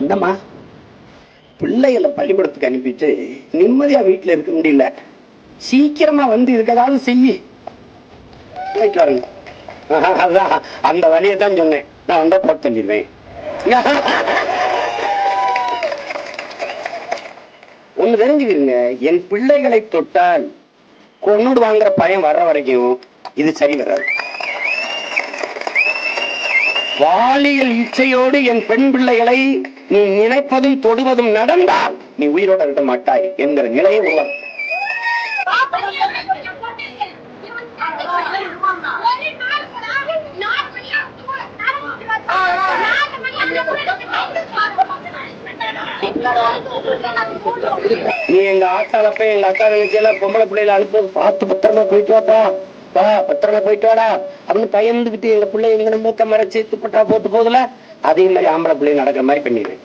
என்னம்மா பிள்ளைகளை பள்ளிக்கூடத்துக்கு அனுப்பிட்டு நிம்மதியா வீட்டுல இருக்க முடியல, சீக்கிரமா வந்து இதுக்கு ஏதாவது செய்யி. அதான் அந்த வழியை தான் சொன்னேன், நான் வந்தா போட்டு தள்ளிடுவேன். ஒண்ணு தெரிஞ்சுக்கிறீங்க, என் பிள்ளைகளை தொட்டால் கொண்டு வாங்குற பயம் வர்ற வரைக்கும் இது சரி வராது. பாலியல் இச்சையோடு என் பெண் பிள்ளைகளை நீ நினைப்பதும் தொடுவதும் நடந்தால் நீ உயிரோட இருக்க மாட்டாய் என்கிற நிலையை உருவாக்கும். நீ எங்க ஆத்தாளப்ப எங்க அக்கா தங்கச்சி எல்லாம் பொம்பளை பிள்ளைகளை அனுப்புவது பார்த்து பத்திரமா போயிட்டு வாப்பா, பத்திரமா போயிட்டு வாடா அப்படின்னு பயந்துகிட்டு எங்க பிள்ளை எங்க மூக்க மறைச்சு துப்பட்டா போட்டு போதுல, அதே மாதிரி ஆம்பளை பிள்ளை நடக்கிற மாதிரி பண்ணிடுவேன்.